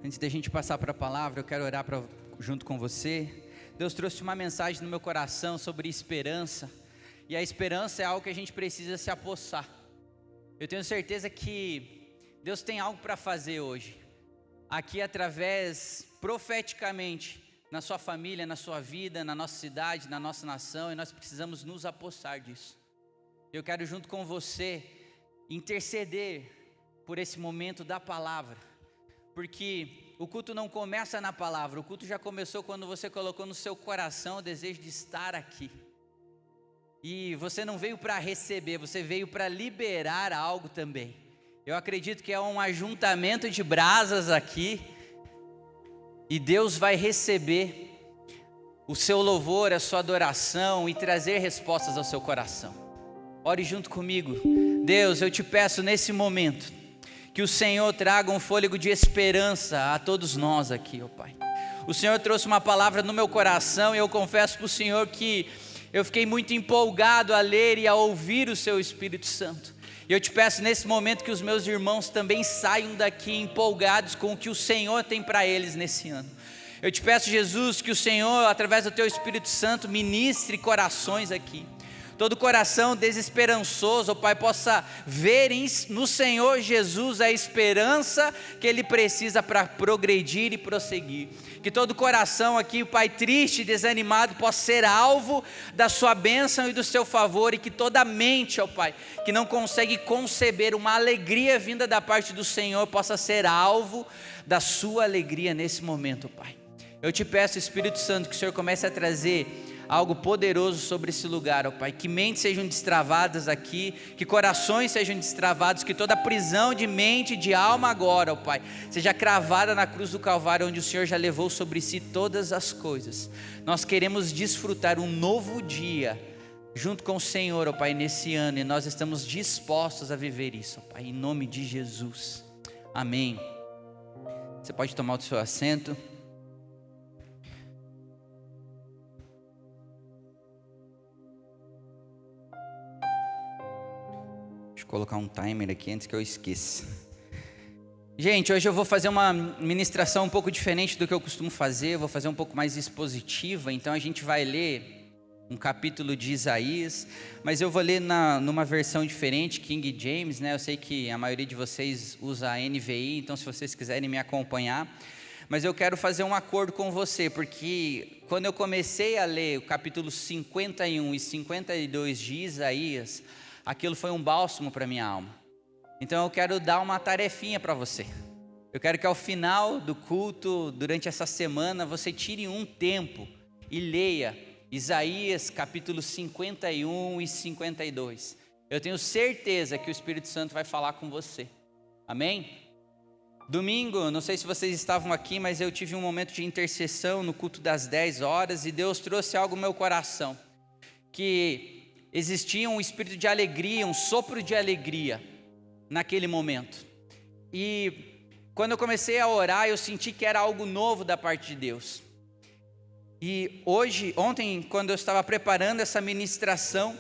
Antes da gente passar para a palavra, eu quero orar junto com você. Deus trouxe uma mensagem no meu coração sobre esperança. E a esperança é algo que a gente precisa se apossar. Eu tenho certeza que Deus tem algo para fazer hoje. Aqui através, profeticamente, na sua família, na sua vida, na nossa cidade, na nossa nação. E nós precisamos nos apossar disso. Eu quero junto com você interceder por esse momento da palavra. Porque o culto não começa na palavra, o culto já começou quando você colocou no seu coração o desejo de estar aqui. E você não veio para receber, você veio para liberar algo também. Eu acredito que é um ajuntamento de brasas aqui. E Deus vai receber o seu louvor, a sua adoração e trazer respostas ao seu coração. Ore junto comigo. Deus, eu te peço nesse momento que o Senhor traga um fôlego de esperança a todos nós aqui, ó Pai. O Senhor trouxe uma palavra no meu coração e eu confesso para o Senhor que eu fiquei muito empolgado a ler e a ouvir o seu Espírito Santo. E eu te peço nesse momento que os meus irmãos também saiam daqui empolgados com o que o Senhor tem para eles nesse ano. Eu te peço, Jesus, que o Senhor, através do teu Espírito Santo, ministre corações aqui. Todo coração desesperançoso, ó Pai, possa ver no Senhor Jesus a esperança que Ele precisa para progredir e prosseguir. Que todo coração aqui, Pai, triste e desanimado, possa ser alvo da sua bênção e do seu favor. E que toda mente, ó Pai, que não consegue conceber uma alegria vinda da parte do Senhor, possa ser alvo da sua alegria nesse momento, Pai. Eu te peço, Espírito Santo, que o Senhor comece a trazer algo poderoso sobre esse lugar, ó Pai, que mentes sejam destravadas aqui, que corações sejam destravados, que toda prisão de mente e de alma agora, ó Pai, seja cravada na cruz do Calvário, onde o Senhor já levou sobre si todas as coisas. Nós queremos desfrutar um novo dia, junto com o Senhor, ó Pai, nesse ano, e nós estamos dispostos a viver isso, ó Pai, em nome de Jesus, amém. Você pode tomar o seu assento. Colocar um timer aqui antes que eu esqueça. Gente, hoje eu vou fazer uma ministração um pouco diferente do que eu costumo fazer. Eu vou fazer um pouco mais expositiva. Então a gente vai ler um capítulo de Isaías, mas eu vou ler numa versão diferente, King James, né? Eu sei que a maioria de vocês usa a NVI, então se vocês quiserem me acompanhar, mas eu quero fazer um acordo com você, porque quando eu comecei a ler o capítulo 51 e 52 de Isaías, aquilo foi um bálsamo para minha alma. Então eu quero dar uma tarefinha para você. Eu quero que ao final do culto, durante essa semana, você tire um tempo e leia Isaías capítulo 51 e 52. Eu tenho certeza que o Espírito Santo vai falar com você. Amém? Domingo, não sei se vocês estavam aqui, mas eu tive um momento de intercessão no culto das 10 horas e Deus trouxe algo no meu coração, que existia um espírito de alegria, um sopro de alegria naquele momento. E quando eu comecei a orar, eu senti que era algo novo da parte de Deus. E ontem, quando eu estava preparando essa ministração,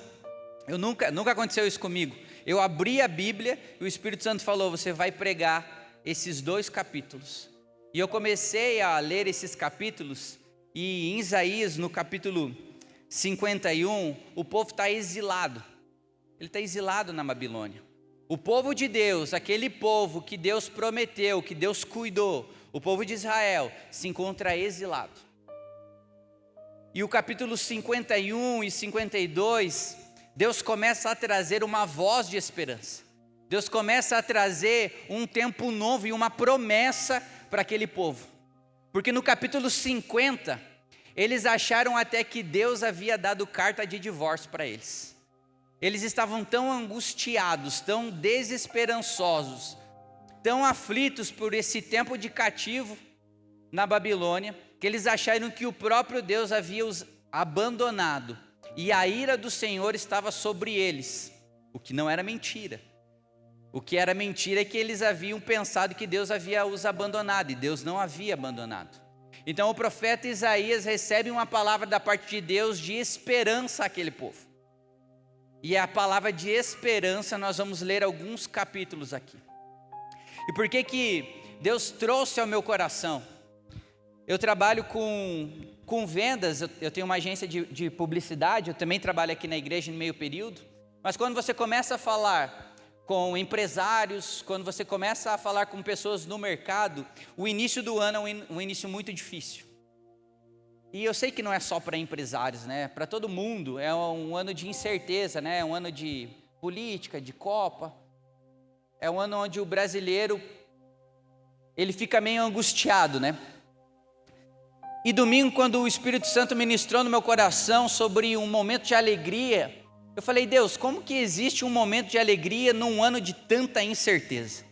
nunca aconteceu isso comigo. Eu abri a Bíblia e o Espírito Santo falou: você vai pregar esses 2 capítulos. E eu comecei a ler esses capítulos, e em Isaías, no capítulo 51, o povo está exilado. Ele está exilado na Babilônia. O povo de Deus, aquele povo que Deus prometeu, que Deus cuidou, o povo de Israel, se encontra exilado. E o capítulo 51 e 52, Deus começa a trazer uma voz de esperança. Deus começa a trazer um tempo novo e uma promessa para aquele povo. Porque no capítulo 50, eles acharam até que Deus havia dado carta de divórcio para eles. Eles estavam tão angustiados, tão desesperançosos, tão aflitos por esse tempo de cativo na Babilônia, que eles acharam que o próprio Deus havia os abandonado e a ira do Senhor estava sobre eles, o que não era mentira. O que era mentira é que eles haviam pensado que Deus havia os abandonado, e Deus não havia abandonado. Então o profeta Isaías recebe uma palavra da parte de Deus de esperança àquele povo. E a palavra de esperança, nós vamos ler alguns capítulos aqui. E por que Deus trouxe ao meu coração. Eu trabalho com vendas, eu tenho uma agência de publicidade, eu também trabalho aqui na igreja em meio período, mas quando você começa a falar com empresários, quando você começa a falar com pessoas no mercado, o início do ano é um início muito difícil. E eu sei que não é só para empresários, né? Para todo mundo, é um ano de incerteza, né? É um ano de política, de Copa, é um ano onde o brasileiro, ele fica meio angustiado, né? E domingo, quando o Espírito Santo ministrou no meu coração sobre um momento de alegria, eu falei, Deus, como que existe um momento de alegria num ano de tanta incerteza?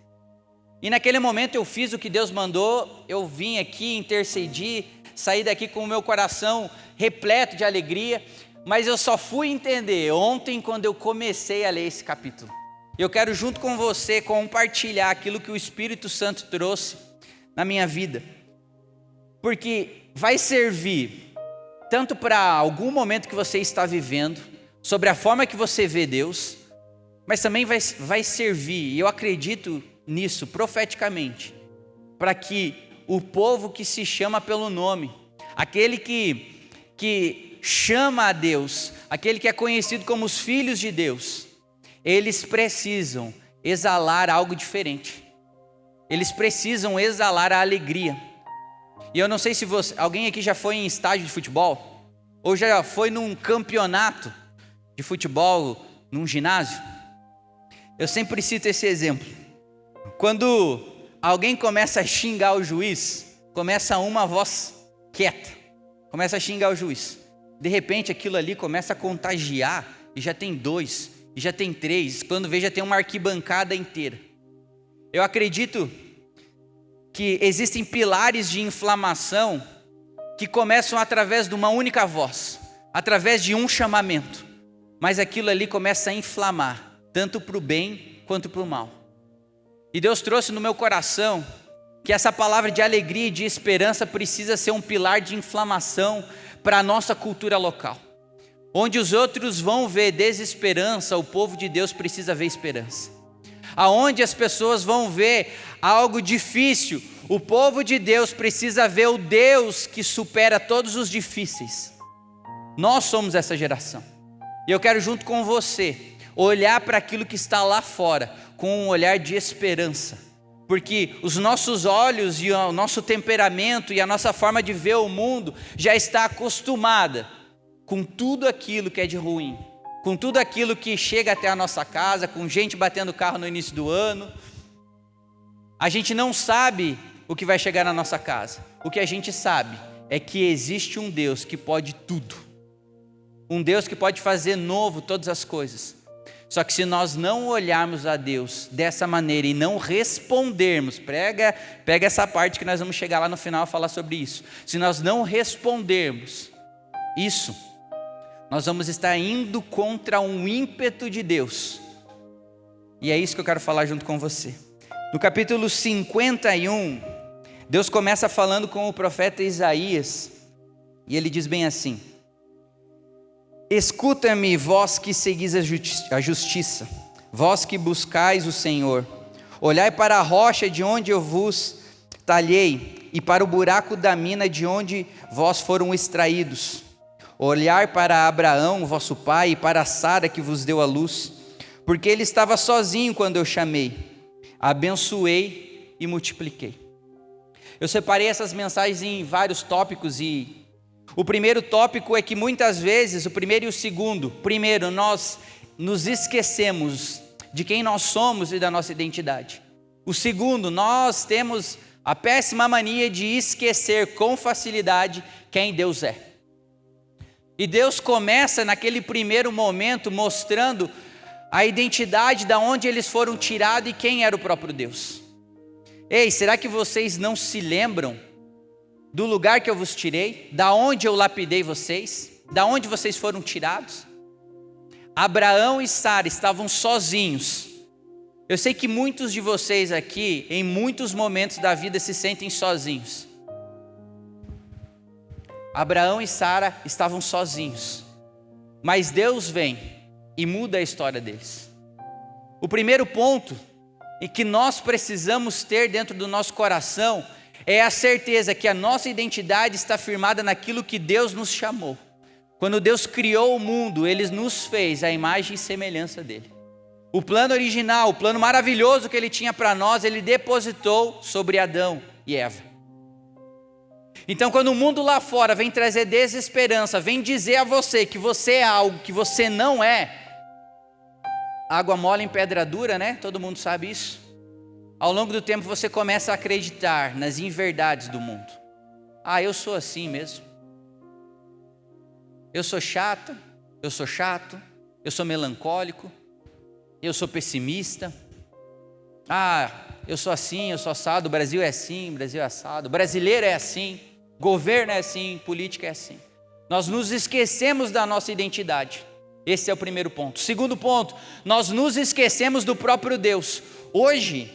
E naquele momento eu fiz o que Deus mandou, eu vim aqui, intercedi, saí daqui com o meu coração repleto de alegria, mas eu só fui entender ontem quando eu comecei a ler esse capítulo. Eu quero junto com você compartilhar aquilo que o Espírito Santo trouxe na minha vida, porque vai servir tanto para algum momento que você está vivendo, sobre a forma que você vê Deus, mas também vai servir, e eu acredito nisso profeticamente, para que o povo que se chama pelo nome, aquele que chama a Deus, aquele que é conhecido como os filhos de Deus, eles precisam exalar algo diferente, eles precisam exalar a alegria. E eu não sei se alguém aqui já foi em estádio de futebol, ou já foi num campeonato de futebol, num ginásio. Eu sempre cito esse exemplo. Quando alguém começa a xingar o juiz, começa uma voz quieta, começa a xingar o juiz. De repente aquilo ali começa a contagiar, e já tem 2, e já tem 3, quando vê já tem uma arquibancada inteira. Eu acredito que existem pilares de inflamação que começam através de uma única voz, através de um chamamento, mas aquilo ali começa a inflamar, tanto para o bem quanto para o mal. E Deus trouxe no meu coração que essa palavra de alegria e de esperança precisa ser um pilar de inflamação para a nossa cultura local. Onde os outros vão ver desesperança, o povo de Deus precisa ver esperança. Aonde as pessoas vão ver algo difícil, o povo de Deus precisa ver o Deus que supera todos os difíceis. Nós somos essa geração. E eu quero junto com você olhar para aquilo que está lá fora com um olhar de esperança. Porque os nossos olhos e o nosso temperamento e a nossa forma de ver o mundo já está acostumada com tudo aquilo que é de ruim, com tudo aquilo que chega até a nossa casa, com gente batendo carro no início do ano. A gente não sabe o que vai chegar na nossa casa. O que a gente sabe é que existe um Deus que pode tudo. Um Deus que pode fazer novo todas as coisas. Só que se nós não olharmos a Deus dessa maneira e não respondermos, pega essa parte que nós vamos chegar lá no final a falar sobre isso. Se nós não respondermos isso, nós vamos estar indo contra um ímpeto de Deus. E é isso que eu quero falar junto com você. No capítulo 51, Deus começa falando com o profeta Isaías, e ele diz bem assim: escuta-me, vós que seguis a justiça, vós que buscais o Senhor, olhai para a rocha de onde eu vos talhei, e para o buraco da mina de onde vós foram extraídos. Olhar para Abraão, vosso pai, e para Sara que vos deu a luz, porque ele estava sozinho quando eu chamei, abençoei e multipliquei. Eu separei essas mensagens em vários tópicos, e o primeiro tópico é que muitas vezes, o primeiro e o segundo, primeiro, nós nos esquecemos de quem nós somos e da nossa identidade. O segundo, nós temos a péssima mania de esquecer com facilidade quem Deus é. E Deus começa naquele primeiro momento mostrando a identidade da onde eles foram tirados e quem era o próprio Deus. Ei, será que vocês não se lembram do lugar que eu vos tirei? Da onde eu lapidei vocês? Da onde vocês foram tirados? Abraão e Sara estavam sozinhos. Eu sei que muitos de vocês aqui, em muitos momentos da vida, se sentem sozinhos. Abraão e Sara estavam sozinhos, mas Deus vem e muda a história deles. O primeiro ponto e que nós precisamos ter dentro do nosso coração é a certeza que a nossa identidade está firmada naquilo que Deus nos chamou. Quando Deus criou o mundo, Ele nos fez à imagem e semelhança dEle. O plano original, o plano maravilhoso que Ele tinha para nós, Ele depositou sobre Adão e Eva. Então quando o mundo lá fora vem trazer desesperança, vem dizer a você que você é algo que você não é, água mole em pedra dura, né? Todo mundo sabe isso. Ao longo do tempo você começa a acreditar nas inverdades do mundo. Eu sou assim mesmo. Eu sou chato, eu sou melancólico, eu sou pessimista. Eu sou assim, eu sou assado, o Brasil é assim, o Brasil é assado, o brasileiro é assim, o governo é assim, política é assim. Nós nos esquecemos da nossa identidade. Esse é o primeiro ponto. Segundo ponto, nós nos esquecemos do próprio Deus. Hoje,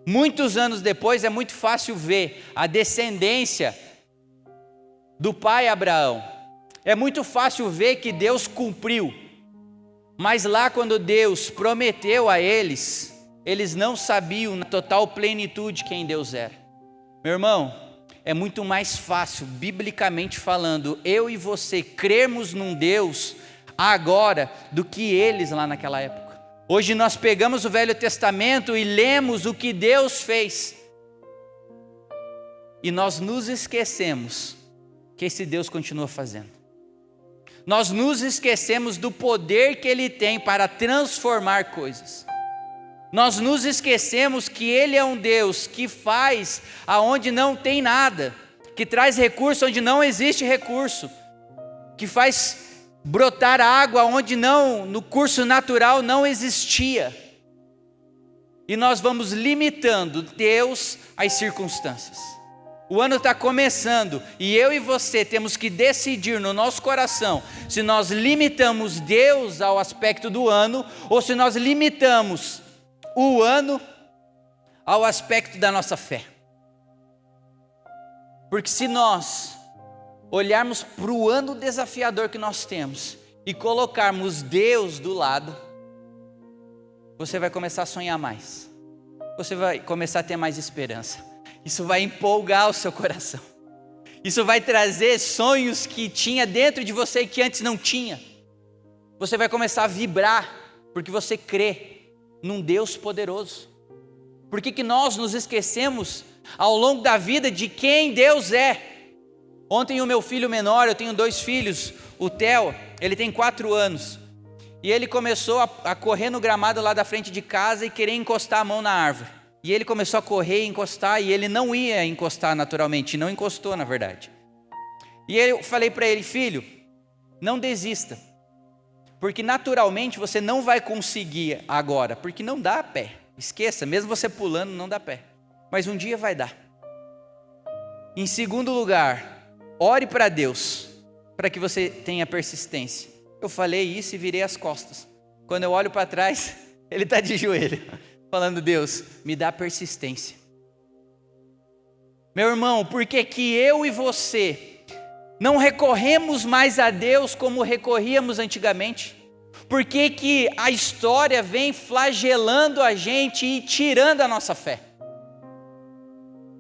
muitos anos depois, é muito fácil ver a descendência do pai Abraão. É muito fácil ver que Deus cumpriu. Mas lá quando Deus prometeu a eles, eles não sabiam na total plenitude quem Deus era. Meu irmão, é muito mais fácil, biblicamente falando, eu e você crermos num Deus agora do que eles lá naquela época. Hoje nós pegamos o Velho Testamento e lemos o que Deus fez. E nós nos esquecemos que esse Deus continua fazendo. Nós nos esquecemos do poder que Ele tem para transformar coisas. Nós nos esquecemos que Ele é um Deus que faz aonde não tem nada, que traz recurso onde não existe recurso, que faz brotar água onde no curso natural não existia. E nós vamos limitando Deus às circunstâncias. O ano está começando e eu e você temos que decidir no nosso coração se nós limitamos Deus ao aspecto do ano ou se nós limitamos o ano ao aspecto da nossa fé. Porque se nós olharmos para o ano desafiador que nós temos e colocarmos Deus do lado, você vai começar a sonhar mais, você vai começar a ter mais esperança. Isso vai empolgar o seu coração. Isso vai trazer sonhos que tinha dentro de você e que antes não tinha. Você vai começar a vibrar, porque você crê num Deus poderoso. Por que nós nos esquecemos ao longo da vida de quem Deus é? Ontem o meu filho menor, eu tenho 2 filhos, o Theo, ele tem 4 anos. E ele começou a correr no gramado lá da frente de casa e querer encostar a mão na árvore. E ele começou a correr e encostar, e ele não ia encostar naturalmente, não encostou na verdade. E eu falei para ele, filho, não desista, porque naturalmente você não vai conseguir agora, porque não dá pé, esqueça, mesmo você pulando não dá pé, mas um dia vai dar. Em segundo lugar, ore para Deus, para que você tenha persistência. Eu falei isso e virei as costas. Quando eu olho para trás, ele está de joelho, falando, Deus, me dá persistência. Meu irmão, por que que eu e você não recorremos mais a Deus como recorríamos antigamente? Por que que a história vem flagelando a gente e tirando a nossa fé?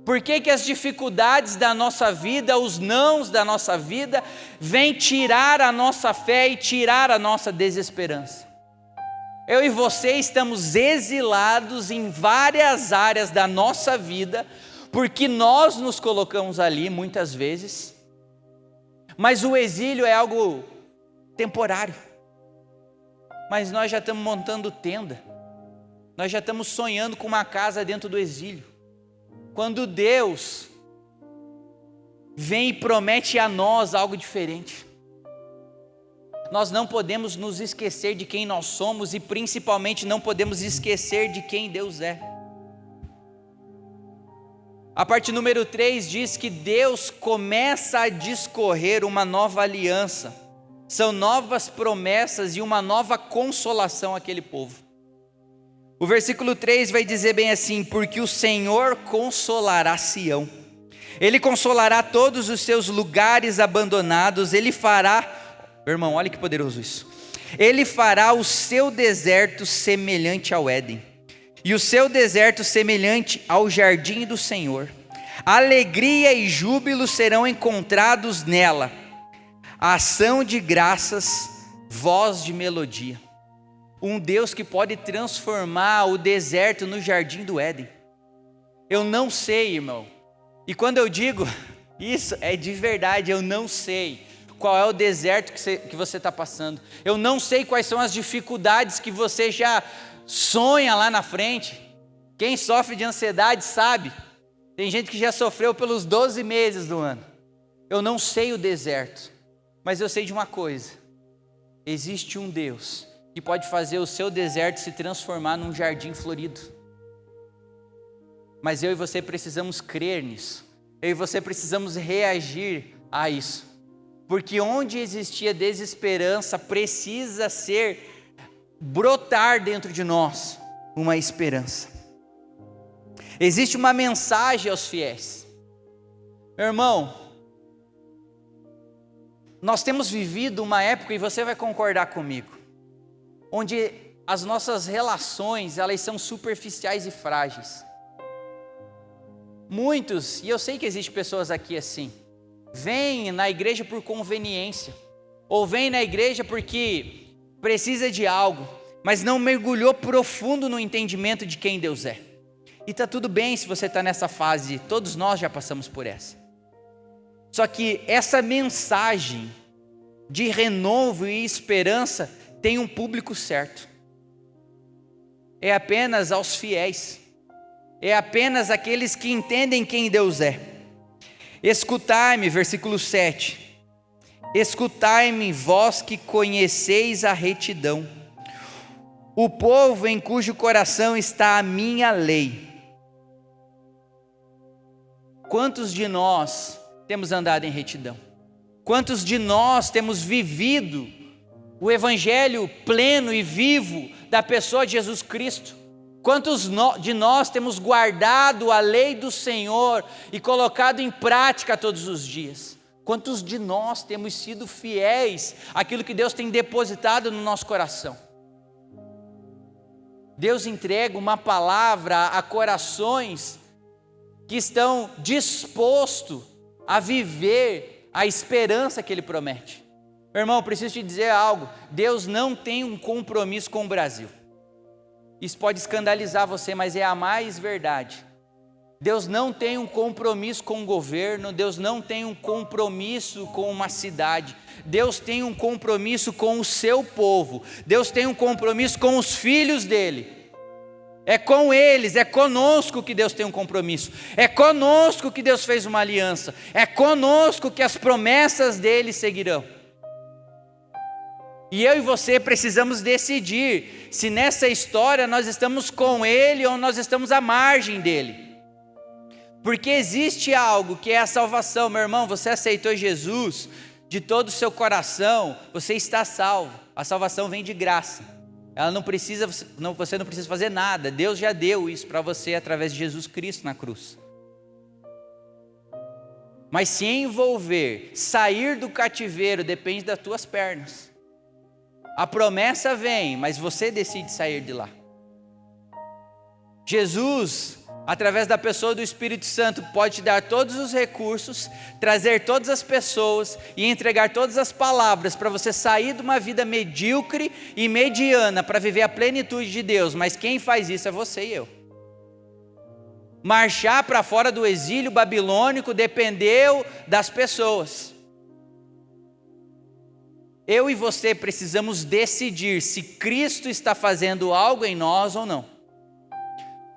Por que que as dificuldades da nossa vida, os nãos da nossa vida, vêm tirar a nossa fé e tirar a nossa desesperança? Eu e você estamos exilados em várias áreas da nossa vida, porque nós nos colocamos ali muitas vezes, mas o exílio é algo temporário. Mas nós já estamos montando tenda, nós já estamos sonhando com uma casa dentro do exílio. Quando Deus vem e promete a nós algo diferente. Nós não podemos nos esquecer de quem nós somos e principalmente não podemos esquecer de quem Deus é. A parte número 3 diz que Deus começa a discorrer uma nova aliança. São novas promessas e uma nova consolação àquele povo. O versículo 3 vai dizer bem assim, porque o Senhor consolará Sião. Ele consolará todos os seus lugares abandonados, Ele fará... Meu irmão, olha que poderoso isso. Ele fará o seu deserto semelhante ao Éden, e o seu deserto semelhante ao jardim do Senhor. Alegria e júbilo serão encontrados nela, ação de graças, voz de melodia. Um Deus que pode transformar o deserto no jardim do Éden. Eu não sei, irmão, e quando eu digo isso, é de verdade, eu não sei qual é o deserto que você está passando. Eu não sei quais são as dificuldades que você já sonha lá na frente. Quem sofre de ansiedade sabe. Tem gente que já sofreu pelos 12 meses do ano. Eu não sei o deserto, mas eu sei de uma coisa. Existe um Deus que pode fazer o seu deserto se transformar num jardim florido. Mas eu e você precisamos crer nisso. Eu e você precisamos reagir a isso. Porque onde existia desesperança, precisa brotar dentro de nós uma esperança. Existe uma mensagem aos fiéis. Meu irmão, nós temos vivido uma época, e você vai concordar comigo, onde as nossas relações, elas são superficiais e frágeis. Muitos, e eu sei que existem pessoas aqui assim, vêm na igreja por conveniência, ou vêm na igreja porque precisa de algo, mas não mergulhou profundo no entendimento de quem Deus é. E está tudo bem se você está nessa fase, todos nós já passamos por essa. Só que essa mensagem de renovo e esperança tem um público certo. É apenas aos fiéis. É apenas aqueles que entendem quem Deus é. Escutai-me, versículo 7. Escutai-me, vós que conheceis a retidão, o povo em cujo coração está a minha lei. Quantos de nós temos andado em retidão? Quantos de nós temos vivido o evangelho pleno e vivo da pessoa de Jesus Cristo? Quantos de nós temos guardado a lei do Senhor e colocado em prática todos os dias? Quantos de nós temos sido fiéis àquilo que Deus tem depositado no nosso coração? Deus entrega uma palavra a corações que estão dispostos a viver a esperança que Ele promete. Meu irmão, eu preciso te dizer algo. Deus não tem um compromisso com o Brasil. Isso pode escandalizar você, mas é a mais verdade. Deus não tem um compromisso com o governo, Deus não tem um compromisso com uma cidade, Deus tem um compromisso com o seu povo, Deus tem um compromisso com os filhos dele. É com eles, é conosco que Deus tem um compromisso, é conosco que Deus fez uma aliança, é conosco que as promessas dele seguirão. E eu e você precisamos decidir se nessa história nós estamos com ele ou nós estamos à margem dele. Porque existe algo que é a salvação, meu irmão. Você aceitou Jesus de todo o seu coração, você está salvo. A salvação vem de graça. Ela não precisa, você não precisa fazer nada. Deus já deu isso para você através de Jesus Cristo na cruz. Mas se envolver, sair do cativeiro, depende das tuas pernas. A promessa vem, mas você decide sair de lá. Jesus, através da pessoa do Espírito Santo, pode te dar todos os recursos, trazer todas as pessoas e entregar todas as palavras para você sair de uma vida medíocre e mediana para viver a plenitude de Deus. Mas quem faz isso é você e eu. Marchar para fora do exílio babilônico dependeu das pessoas. Eu e você precisamos decidir se Cristo está fazendo algo em nós ou não.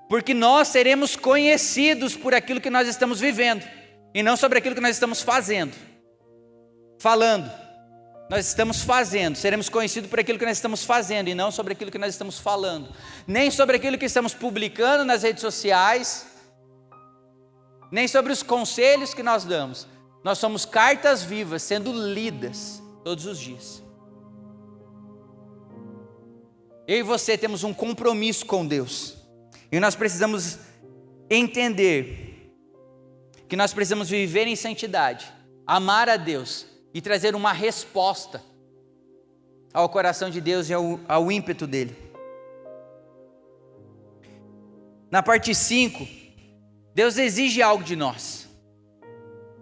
Porque nós seremos conhecidos por aquilo que nós estamos vivendo, e não sobre aquilo que nós estamos falando. Nós estamos fazendo, seremos conhecidos por aquilo que nós estamos fazendo, e não sobre aquilo que nós estamos falando. Nem sobre aquilo que estamos publicando nas redes sociais, nem sobre os conselhos que nós damos. Nós somos cartas vivas sendo lidas todos os dias. Eu e você temos um compromisso com Deus. E nós precisamos entender que nós precisamos viver em santidade, amar a Deus e trazer uma resposta ao coração de Deus e ao ímpeto dele. Na parte 5, Deus exige algo de nós.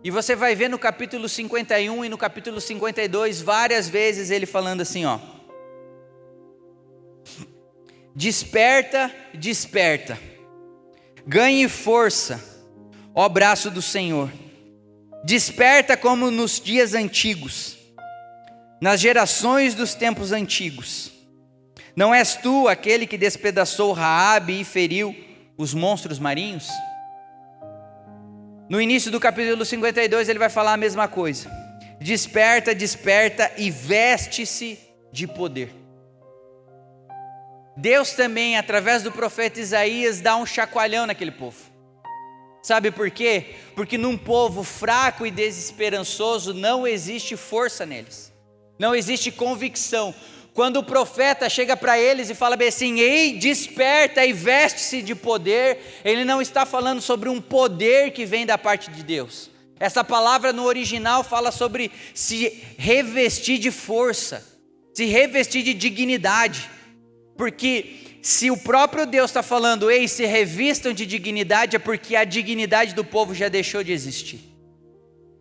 E você vai ver no capítulo 51 e no capítulo 52, várias vezes ele falando assim, ó. Desperta, desperta, ganhe força, ó braço do Senhor. Desperta como nos dias antigos, nas gerações dos tempos antigos. Não és tu aquele que despedaçou Raabe e feriu os monstros marinhos? No início do capítulo 52 ele vai falar a mesma coisa. Desperta, desperta e veste-se de poder. Deus também, através do profeta Isaías, dá um chacoalhão naquele povo. Sabe por quê? Porque num povo fraco e desesperançoso não existe força neles. Não existe convicção. Quando o profeta chega para eles e fala bem assim, ei, desperta e veste-se de poder, ele não está falando sobre um poder que vem da parte de Deus. Essa palavra no original fala sobre se revestir de força, se revestir de dignidade. Porque se o próprio Deus está falando, ei, se revistam de dignidade, é porque a dignidade do povo já deixou de existir.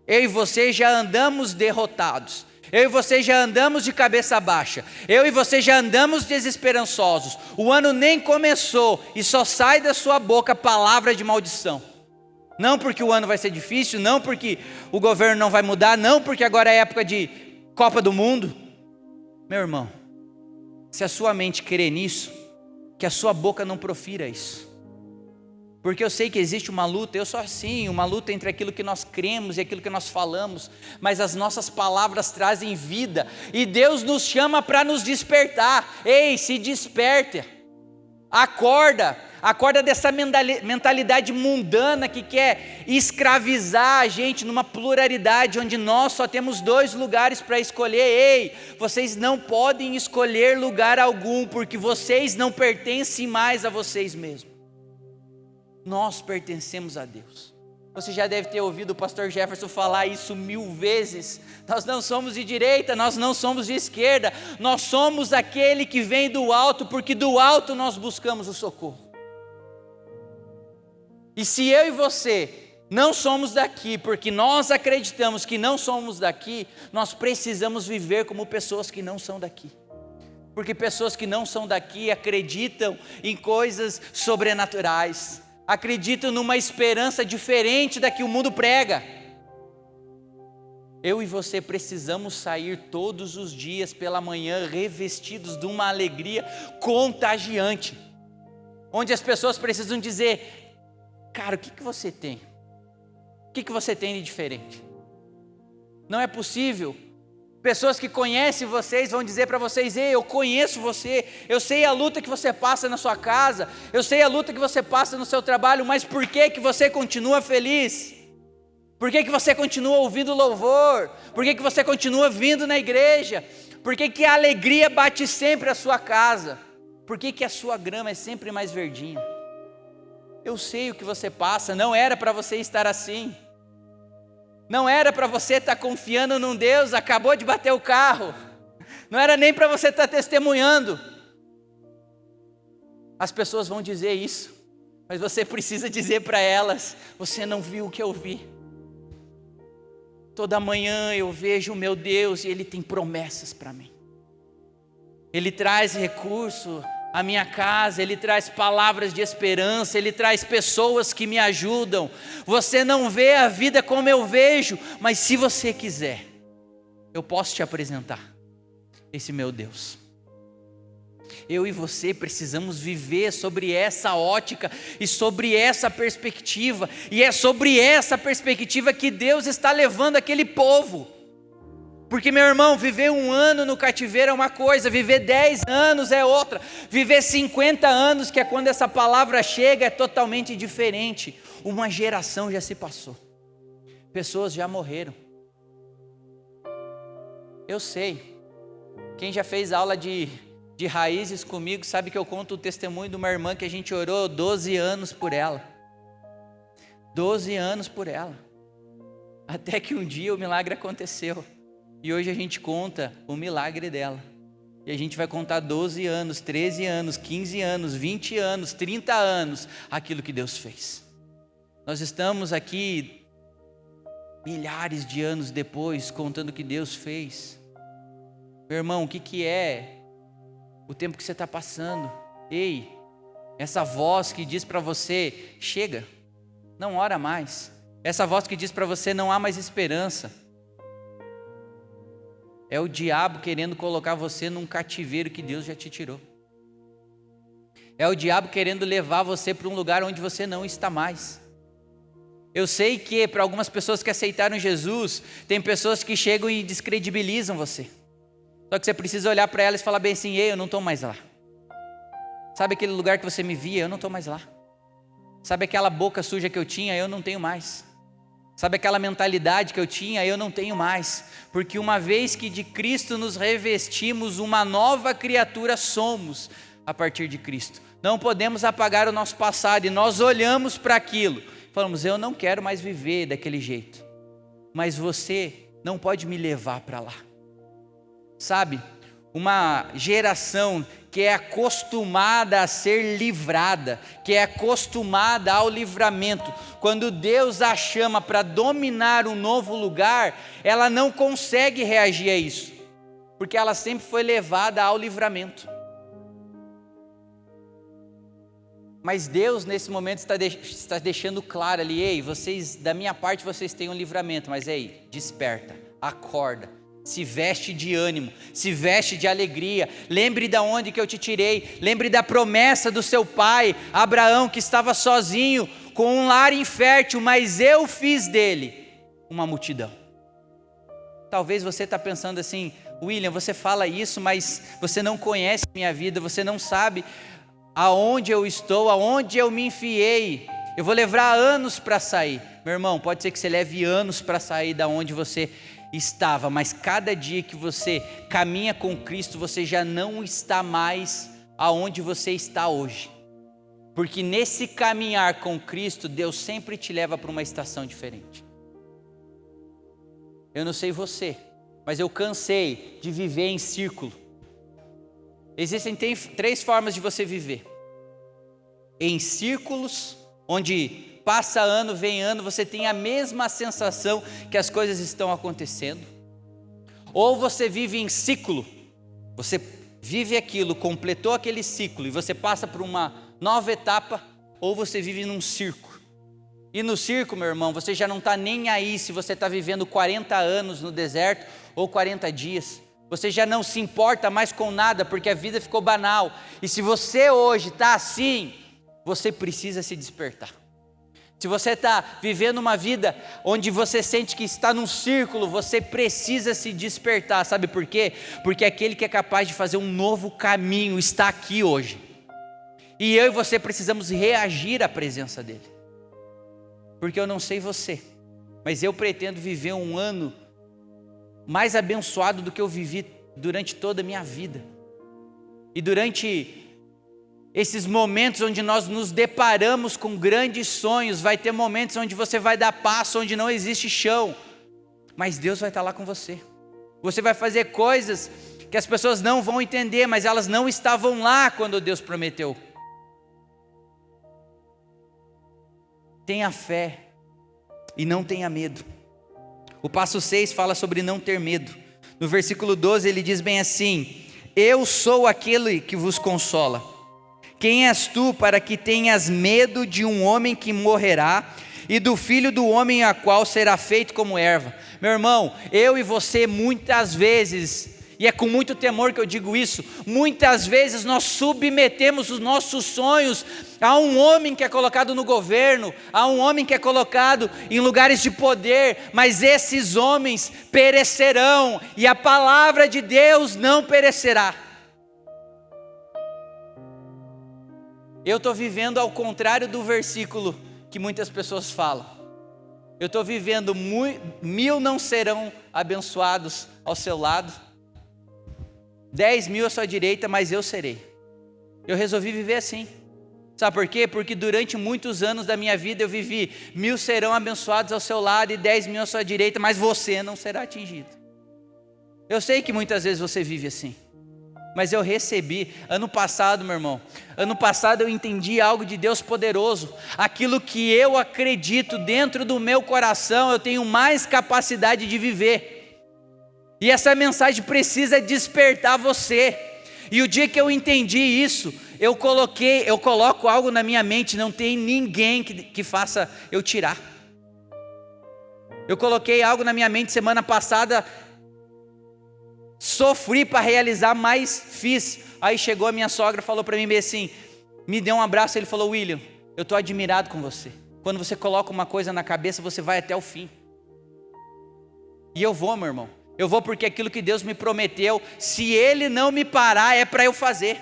Eu e você já andamos derrotados. Eu e você já andamos de cabeça baixa. Eu e você já andamos desesperançosos. O ano nem começou e só sai da sua boca palavra de maldição. Não porque o ano vai ser difícil, não porque o governo não vai mudar, não porque agora é época de Copa do Mundo. Meu irmão, se a sua mente crer nisso, que a sua boca não profira isso. Porque eu sei que existe uma luta, eu sou assim, uma luta entre aquilo que nós cremos e aquilo que nós falamos, mas as nossas palavras trazem vida, e Deus nos chama para nos despertar. Ei, se desperta, acorda dessa mentalidade mundana que quer escravizar a gente numa pluralidade, onde nós só temos 2 lugares para escolher. Ei, vocês não podem escolher lugar algum, porque vocês não pertencem mais a vocês mesmos. Nós pertencemos a Deus. Você já deve ter ouvido o pastor Jefferson falar isso 1000 vezes. Nós não somos de direita, nós não somos de esquerda. Nós somos aquele que vem do alto, porque do alto nós buscamos o socorro. E se eu e você não somos daqui, porque nós acreditamos que não somos daqui, nós precisamos viver como pessoas que não são daqui. Porque pessoas que não são daqui acreditam em coisas sobrenaturais, acreditam numa esperança diferente da que o mundo prega. Eu e você precisamos sair todos os dias pela manhã revestidos de uma alegria contagiante, onde as pessoas precisam dizer, cara, o que você tem? O que você tem de diferente? Não é possível. Pessoas que conhecem vocês vão dizer para vocês, ei, eu conheço você, eu sei a luta que você passa na sua casa, eu sei a luta que você passa no seu trabalho, mas por que você continua feliz? Por que você continua ouvindo louvor? Por que você continua vindo na igreja? Por que a alegria bate sempre a sua casa? Por que a sua grama é sempre mais verdinha? Eu sei o que você passa, não era para você estar assim. Não era para você estar confiando num Deus, acabou de bater o carro. Não era nem para você estar testemunhando. As pessoas vão dizer isso, mas você precisa dizer para elas, você não viu o que eu vi. Toda manhã eu vejo o meu Deus e Ele tem promessas para mim. Ele traz recurso à minha casa, Ele traz palavras de esperança, Ele traz pessoas que me ajudam. Você não vê a vida como eu vejo, mas se você quiser, eu posso te apresentar esse meu Deus. Eu e você precisamos viver sobre essa ótica e sobre essa perspectiva, e é sobre essa perspectiva que Deus está levando aquele povo. Porque, meu irmão, viver 1 ano no cativeiro é uma coisa, viver 10 anos é outra, viver 50 anos, que é quando essa palavra chega, é totalmente diferente. Uma geração já se passou, pessoas já morreram. Eu sei, quem já fez aula de raízes comigo sabe que eu conto o testemunho de uma irmã que a gente orou 12 anos por ela. 12 anos por ela, até que um dia o milagre aconteceu. E hoje a gente conta o milagre dela. E a gente vai contar 12 anos, 13 anos, 15 anos, 20 anos, 30 anos, aquilo que Deus fez. Nós estamos aqui milhares de anos depois, contando o que Deus fez. Meu irmão, o que é o tempo que você está passando? Ei, essa voz que diz para você, chega, não ora mais. Essa voz que diz para você, não há mais esperança. É o diabo querendo colocar você num cativeiro que Deus já te tirou. É o diabo querendo levar você para um lugar onde você não está mais. Eu sei que para algumas pessoas que aceitaram Jesus, tem pessoas que chegam e descredibilizam você. Só que você precisa olhar para elas e falar bem assim, ei, eu não estou mais lá. Sabe aquele lugar que você me via? Eu não estou mais lá. Sabe aquela boca suja que eu tinha? Eu não tenho mais. Sabe aquela mentalidade que eu tinha? Eu não tenho mais. Porque uma vez que de Cristo nos revestimos, uma nova criatura somos a partir de Cristo. Não podemos apagar o nosso passado e nós olhamos para aquilo. Falamos, eu não quero mais viver daquele jeito. Mas você não pode me levar para lá. Sabe, uma geração que é acostumada a ser livrada, que é acostumada ao livramento. Quando Deus a chama para dominar um novo lugar, ela não consegue reagir a isso, porque ela sempre foi levada ao livramento. Mas Deus nesse momento está deixando claro ali, ei, vocês, da minha parte vocês têm um livramento, mas ei, desperta, acorda. Se veste de ânimo, se veste de alegria, lembre de onde que eu te tirei, lembre da promessa do seu pai, Abraão, que estava sozinho, com um lar infértil, mas eu fiz dele uma multidão. Talvez você está pensando assim, William, você fala isso, mas você não conhece minha vida, você não sabe aonde eu estou, aonde eu me enfiei, eu vou levar anos para sair. Meu irmão, pode ser que você leve anos para sair da onde você estava, mas cada dia que você caminha com Cristo, você já não está mais aonde você está hoje, porque nesse caminhar com Cristo, Deus sempre te leva para uma estação diferente. Eu não sei você, mas eu cansei de viver em círculo. Existem três formas de você viver: em círculos, onde passa ano, vem ano, você tem a mesma sensação que as coisas estão acontecendo. Ou você vive em ciclo, você vive aquilo, completou aquele ciclo e você passa por uma nova etapa. Ou você vive num circo. E no circo, meu irmão, você já não está nem aí se você está vivendo 40 anos no deserto ou 40 dias. Você já não se importa mais com nada, porque a vida ficou banal. E se você hoje está assim, você precisa se despertar. Se você está vivendo uma vida onde você sente que está num círculo, você precisa se despertar. Sabe por quê? Porque aquele que é capaz de fazer um novo caminho está aqui hoje. E eu e você precisamos reagir à presença dele. Porque eu não sei você, mas eu pretendo viver um ano mais abençoado do que eu vivi durante toda a minha vida. E durante esses momentos onde nós nos deparamos com grandes sonhos, vai ter momentos onde você vai dar passo onde não existe chão, mas Deus vai estar lá com você. Você vai fazer coisas que as pessoas não vão entender, mas elas não estavam lá quando Deus prometeu. Tenha fé e não tenha medo. O passo 6 fala sobre não ter medo. No versículo 12 ele diz bem assim: eu sou aquele que vos consola. Quem és tu para que tenhas medo de um homem que morrerá e do filho do homem a qual será feito como erva? Meu irmão, eu e você muitas vezes, e é com muito temor que eu digo isso, muitas vezes nós submetemos os nossos sonhos a um homem que é colocado no governo, a um homem que é colocado em lugares de poder, mas esses homens perecerão e a palavra de Deus não perecerá. Eu estou vivendo ao contrário do versículo que muitas pessoas falam. Eu estou vivendo 1000 não serão abençoados ao seu lado, 10.000 à sua direita, mas eu serei. Eu resolvi viver assim. Sabe por quê? Porque durante muitos anos da minha vida eu vivi 1000 serão abençoados ao seu lado e 10.000 à sua direita, mas você não será atingido. Eu sei que muitas vezes você vive assim. mas eu recebi. Ano passado, meu irmão, ano passado eu entendi algo de Deus poderoso. Aquilo que eu acredito dentro do meu coração, eu tenho mais capacidade de viver. E essa mensagem precisa despertar você. E o dia que eu entendi isso, eu coloco algo na minha mente, não tem ninguém que faça eu tirar. Eu coloquei algo na minha mente semana passada, sofri para realizar, mas fiz. Aí chegou a minha sogra, falou para mim bem assim, me deu um abraço, ele falou: William, eu estou admirado com você. Quando você coloca uma coisa na cabeça, você vai até o fim. E eu vou, meu irmão. Eu vou porque aquilo que Deus me prometeu, se Ele não me parar, é para eu fazer.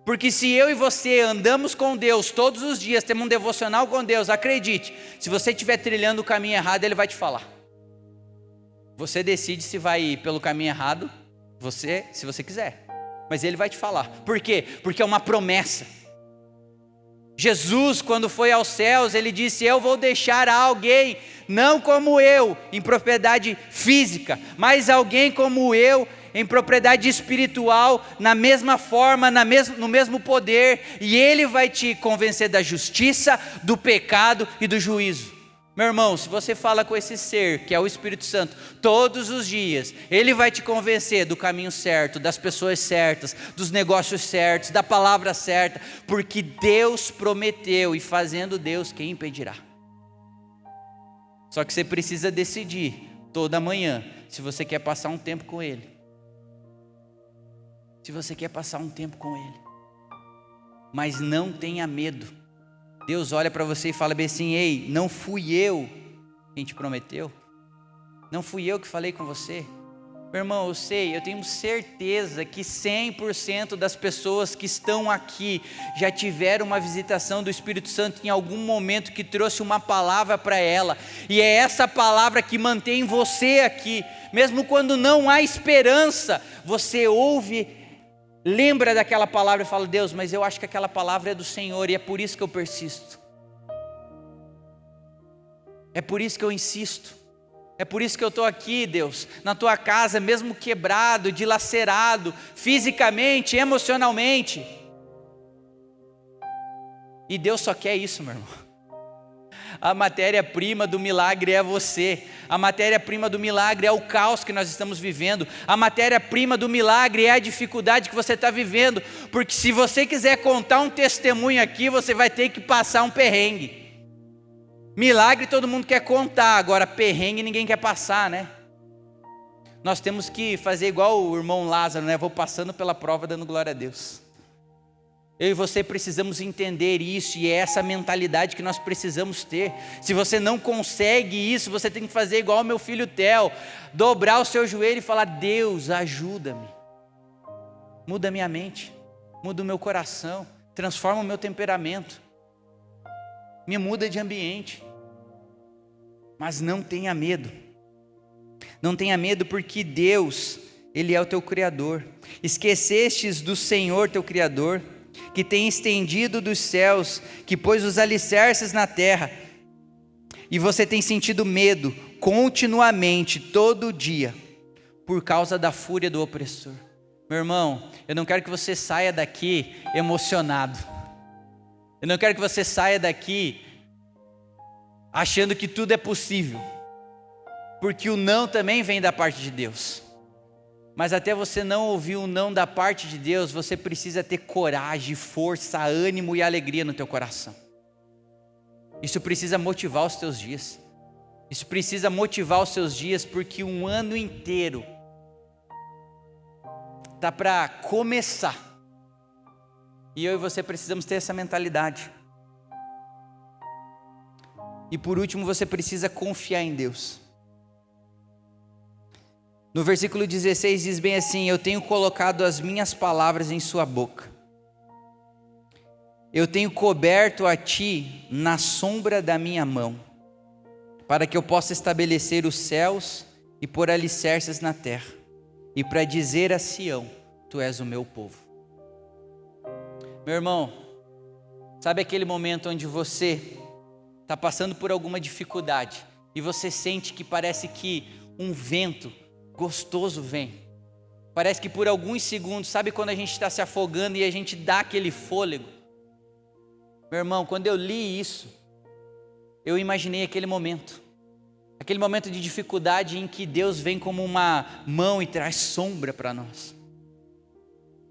Porque se eu e você andamos com Deus todos os dias, temos um devocional com Deus, acredite, se você estiver trilhando o caminho errado, Ele vai te falar. Você decide se vai ir pelo caminho errado, se você quiser, mas Ele vai te falar. Por quê? Porque é uma promessa. Jesus, quando foi aos céus, Ele disse: eu vou deixar alguém, não como eu, em propriedade física, mas alguém como eu, em propriedade espiritual, na mesma forma, no mesmo poder, e Ele vai te convencer da justiça, do pecado e do juízo. Meu irmão, se você fala com esse ser, que é o Espírito Santo, todos os dias, ele vai te convencer do caminho certo, das pessoas certas, dos negócios certos, da palavra certa, porque Deus prometeu, e fazendo Deus, quem impedirá? Só que você precisa decidir, toda manhã, se você quer passar um tempo com Ele. Se você quer passar um tempo com Ele. Mas não tenha medo. Deus olha para você e fala bem assim: ei, não fui eu quem te prometeu, não fui eu que falei com você. Meu irmão, eu tenho certeza que 100% das pessoas que estão aqui já tiveram uma visitação do Espírito Santo em algum momento que trouxe uma palavra para ela, e é essa palavra que mantém você aqui, mesmo quando não há esperança, você ouve, lembra daquela palavra e fala: Deus, mas eu acho que aquela palavra é do Senhor, e é por isso que eu persisto, é por isso que eu insisto, é por isso que eu estou aqui, Deus, na tua casa, mesmo quebrado, dilacerado, fisicamente, emocionalmente. E Deus só quer isso, meu irmão. A matéria-prima do milagre é você. A matéria-prima do milagre é o caos que nós estamos vivendo. A matéria-prima do milagre é a dificuldade que você está vivendo. Porque se você quiser contar um testemunho aqui, você vai ter que passar um perrengue. Milagre todo mundo quer contar, agora perrengue ninguém quer passar, né? Nós temos que fazer igual o irmão Lázaro, né? Vou passando pela prova dando glória a Deus. Eu e você precisamos entender isso, e é essa mentalidade que nós precisamos ter. Se você não consegue isso, você tem que fazer igual o meu filho Theo, dobrar o seu joelho e falar: Deus, ajuda-me, muda a minha mente, muda o meu coração, transforma o meu temperamento, me muda de ambiente. Mas não tenha medo, não tenha medo, porque Deus, Ele é o teu Criador. Esquecestes do Senhor teu Criador, que tem estendido dos céus, que pôs os alicerces na terra, e você tem sentido medo continuamente, todo dia, por causa da fúria do opressor. Meu irmão, eu não quero que você saia daqui emocionado, eu não quero que você saia daqui achando que tudo é possível, porque o não também vem da parte de Deus. Mas até você não ouvir o não da parte de Deus, você precisa ter coragem, força, ânimo e alegria no teu coração. Isso precisa motivar os teus dias. Isso precisa motivar os seus dias, porque um ano inteiro está para começar. E eu e você precisamos ter essa mentalidade. E por último, você precisa confiar em Deus. No versículo 16 diz bem assim: eu tenho colocado as minhas palavras em sua boca. Eu tenho coberto a ti na sombra da minha mão, para que eu possa estabelecer os céus e pôr alicerces na terra, e para dizer a Sião: tu és o meu povo. Meu irmão, sabe aquele momento onde você está passando por alguma dificuldade e você sente que parece que um vento gostoso vem, Parece que por alguns segundos, sabe quando a gente está se afogando e a gente dá aquele fôlego? Meu irmão, quando eu li isso, eu imaginei aquele momento de dificuldade em que Deus vem como uma mão e traz sombra para nós.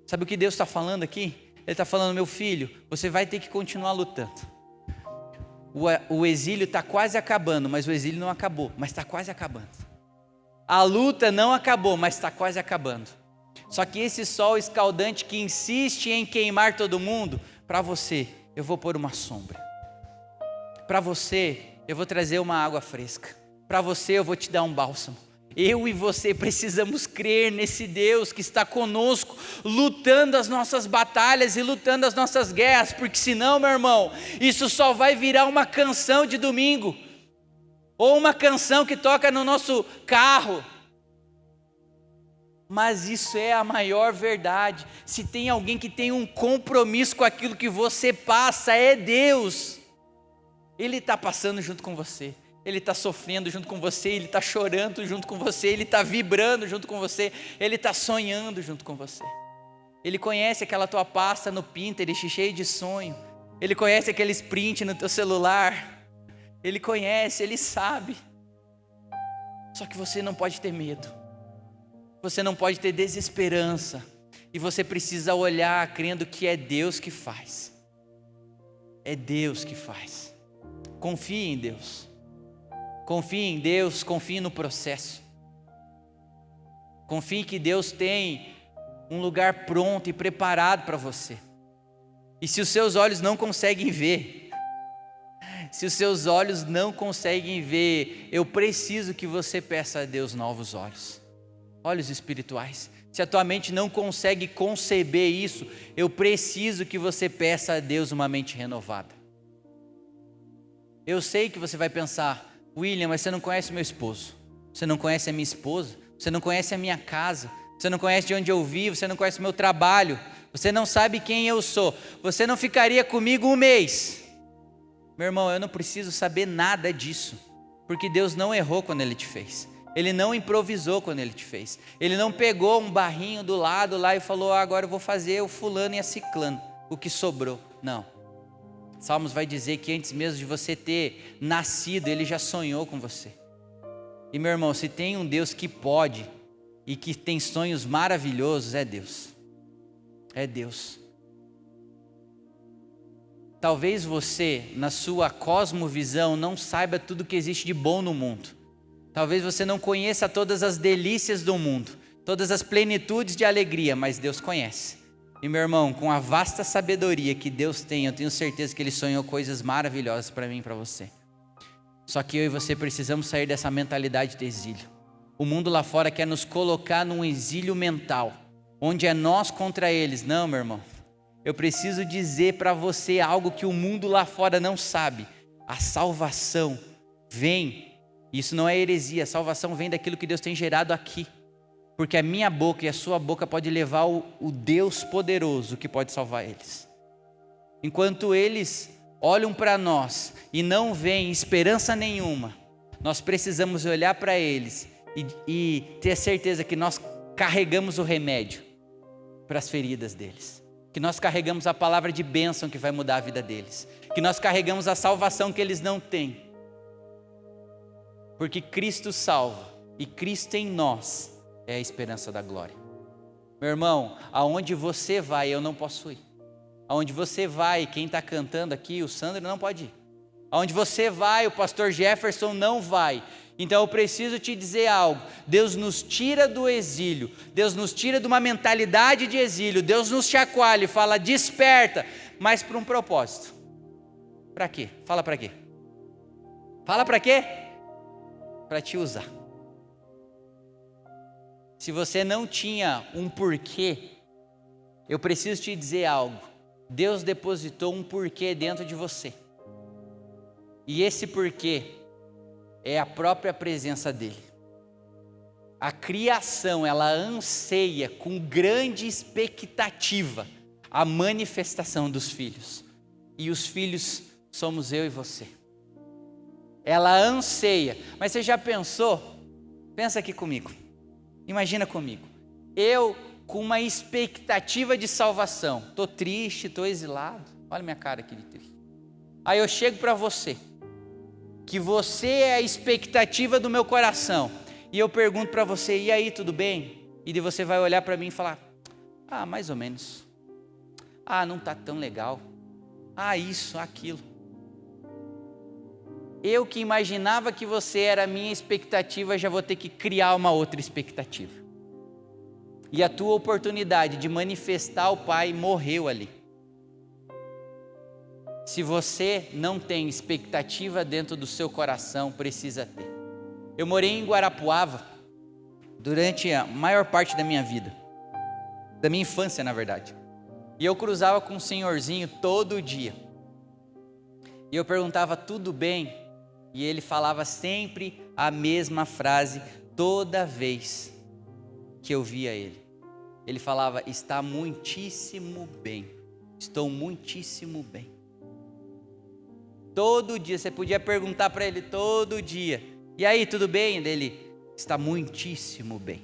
Sabe o que Deus está falando aqui? Ele está falando: meu filho, você vai ter que continuar lutando. O exílio está quase acabando, mas o exílio não acabou, mas está quase acabando. A luta não acabou, mas está quase acabando. Só que esse sol escaldante que insiste em queimar todo mundo, para você eu vou pôr uma sombra. Para você eu vou trazer uma água fresca. Para você eu vou te dar um bálsamo. Eu e você precisamos crer nesse Deus que está conosco, lutando as nossas batalhas e lutando as nossas guerras, porque senão, meu irmão, isso só vai virar uma canção de domingo, ou uma canção que toca no nosso carro. Mas isso é a maior verdade. Se tem alguém que tem um compromisso com aquilo que você passa, é Deus. Ele está passando junto com você. Ele está sofrendo junto com você, Ele está chorando junto com você, Ele está vibrando junto com você, Ele está sonhando junto com você. Ele conhece aquela tua pasta no Pinterest cheia de sonho, Ele conhece aquele sprint no teu celular, Ele conhece, Ele sabe. Só que você não pode ter medo, você não pode ter desesperança, e você precisa olhar crendo que é Deus que faz. É Deus que faz. Confie em Deus. Confie em Deus, confie no processo. Confie que Deus tem um lugar pronto e preparado para você. E se os seus olhos não conseguem ver, eu preciso que você peça a Deus novos olhos, olhos espirituais. Se a tua mente não consegue conceber isso, eu preciso que você peça a Deus uma mente renovada. Eu sei que você vai pensar: William, mas você não conhece meu esposo, você não conhece a minha esposa, você não conhece a minha casa, você não conhece de onde eu vivo, você não conhece o meu trabalho, você não sabe quem eu sou, você não ficaria comigo um mês. Meu irmão, eu não preciso saber nada disso, porque Deus não errou quando Ele te fez, Ele não improvisou quando Ele te fez, Ele não pegou um barrinho do lado lá e falou: agora eu vou fazer o fulano e a ciclano, o que sobrou. Não. Salmos vai dizer que antes mesmo de você ter nascido, Ele já sonhou com você. E meu irmão, se tem um Deus que pode e que tem sonhos maravilhosos, é Deus. É Deus. Talvez você, na sua cosmovisão, não saiba tudo que existe de bom no mundo. Talvez você não conheça todas as delícias do mundo, todas as plenitudes de alegria, mas Deus conhece. E meu irmão, com a vasta sabedoria que Deus tem, eu tenho certeza que Ele sonhou coisas maravilhosas para mim e para você. Só que eu e você precisamos sair dessa mentalidade de exílio. O mundo lá fora quer nos colocar num exílio mental, onde é nós contra eles. Não, meu irmão, eu preciso dizer para você algo que o mundo lá fora não sabe. A salvação vem, isso não é heresia, a salvação vem daquilo que Deus tem gerado aqui. Porque a minha boca e a sua boca pode levar o Deus poderoso que pode salvar eles. Enquanto eles olham para nós e não veem esperança nenhuma, nós precisamos olhar para eles e ter certeza que nós carregamos o remédio para as feridas deles. Que nós carregamos a palavra de bênção que vai mudar a vida deles. Que nós carregamos a salvação que eles não têm. Porque Cristo salva e Cristo em nós é a esperança da glória. Meu irmão, aonde você vai, eu não posso ir. Aonde você vai, quem está cantando aqui, o Sandro não pode ir. Aonde você vai, o pastor Jefferson não vai. Então eu preciso te dizer algo. Deus nos tira do exílio. Deus nos tira de uma mentalidade de exílio. Deus nos chacoalha e fala: desperta. Mas para um propósito. Para quê? Fala para quê? Fala para quê? Para te usar. Se você não tinha um porquê, eu preciso te dizer algo. Deus depositou um porquê dentro de você. E esse porquê é a própria presença dele. A criação, ela anseia com grande expectativa a manifestação dos filhos. E os filhos somos eu e você. Ela anseia. Mas você já pensou? Pensa aqui comigo. Imagina comigo. Eu com uma expectativa de salvação, estou triste, estou exilado, olha minha cara aqui de triste. Aí eu chego para você, que você é a expectativa do meu coração, e eu pergunto para você, e aí, tudo bem? E você vai olhar para mim e falar, mais ou menos, não está tão legal, isso, aquilo. Eu que imaginava que você era a minha expectativa, já vou ter que criar uma outra expectativa. E a tua oportunidade de manifestar o Pai morreu ali. Se você não tem expectativa dentro do seu coração, precisa ter. Eu morei em Guarapuava durante a maior parte da minha vida, da minha infância, na verdade. E eu cruzava com um senhorzinho todo dia. E eu perguntava, tudo bem? E ele falava sempre a mesma frase toda vez que eu via ele. Ele falava, está muitíssimo bem, estou muitíssimo bem. Todo dia, você podia perguntar para ele todo dia, e aí, tudo bem? Ele, está muitíssimo bem.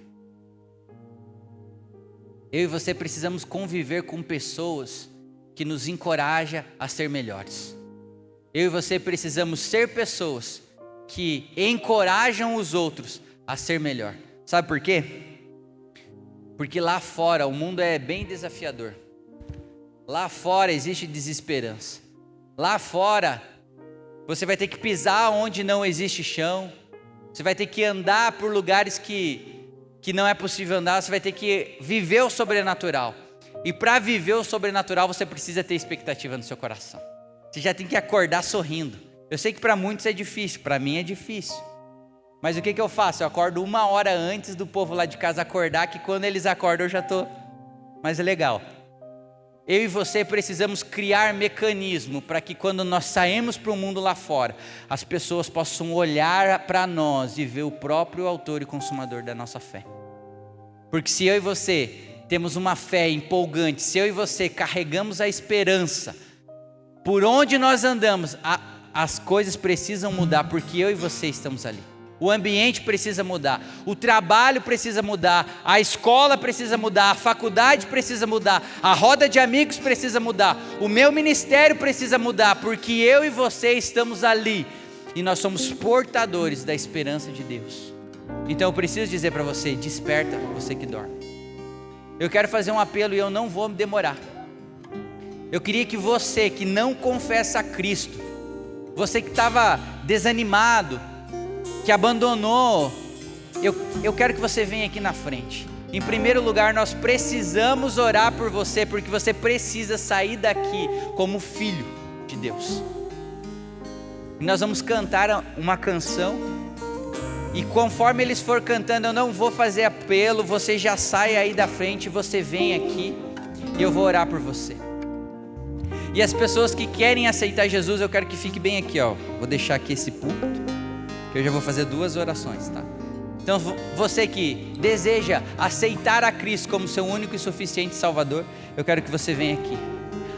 Eu e você precisamos conviver com pessoas que nos encorajam a ser melhores. Eu e você precisamos ser pessoas que encorajam os outros a ser melhor. Sabe por quê? Porque lá fora o mundo é bem desafiador. Lá fora existe desesperança. Lá fora você vai ter que pisar onde não existe chão. Você vai ter que andar por lugares que não é possível andar. Você vai ter que viver o sobrenatural. E para viver o sobrenatural você precisa ter expectativa no seu coração. Você já tem que acordar sorrindo. Eu sei que para muitos é difícil, para mim é difícil. Mas o que eu faço? Eu acordo 1 hora antes do povo lá de casa acordar, que quando eles acordam eu já estou mais legal. Eu e você precisamos criar mecanismo para que quando nós saímos para o mundo lá fora, as pessoas possam olhar para nós e ver o próprio autor e consumador da nossa fé. Porque se eu e você temos uma fé empolgante, se eu e você carregamos a esperança, por onde nós andamos, as coisas precisam mudar, porque eu e você estamos ali. O ambiente precisa mudar, o trabalho precisa mudar, a escola precisa mudar, a faculdade precisa mudar, a roda de amigos precisa mudar, o meu ministério precisa mudar, porque eu e você estamos ali, e nós somos portadores da esperança de Deus. Então eu preciso dizer para você, desperta você que dorme. Eu quero fazer um apelo e eu não vou demorar. Eu queria que você que não confessa a Cristo, você que estava desanimado, que abandonou, eu quero que você venha aqui na frente. Em primeiro lugar, nós precisamos orar por você, porque você precisa sair daqui como filho de Deus. E nós vamos cantar uma canção, e conforme eles for cantando, eu não vou fazer apelo, você já sai aí da frente, você vem aqui, e eu vou orar por você. E as pessoas que querem aceitar Jesus, eu quero que fique bem aqui, ó. Vou deixar aqui esse púlpito, que eu já vou fazer 2 orações, tá? Então você que deseja aceitar a Cristo como seu único e suficiente Salvador, eu quero que você venha aqui.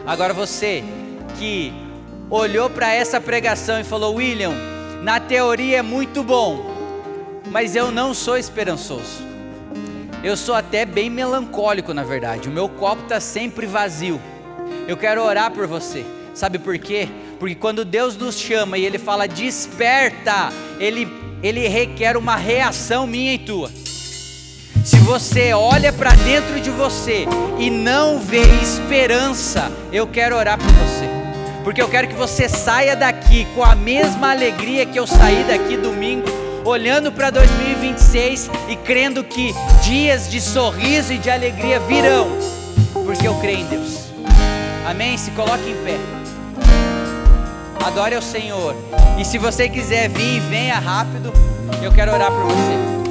Agora você que olhou para essa pregação e falou, William, na teoria é muito bom, mas eu não sou esperançoso. Eu sou até bem melancólico, na verdade. O meu copo está sempre vazio. Eu quero orar por você. Sabe por quê? Porque quando Deus nos chama e Ele fala desperta, Ele requer uma reação minha e tua. Se você olha para dentro de você e não vê esperança, eu quero orar por você. Porque eu quero que você saia daqui com a mesma alegria que eu saí daqui domingo, olhando para 2026 e crendo que dias de sorriso e de alegria virão, porque eu creio em Deus. Amém? Se coloque em pé. Adore ao Senhor. E se você quiser vir, venha rápido. Eu quero orar por você.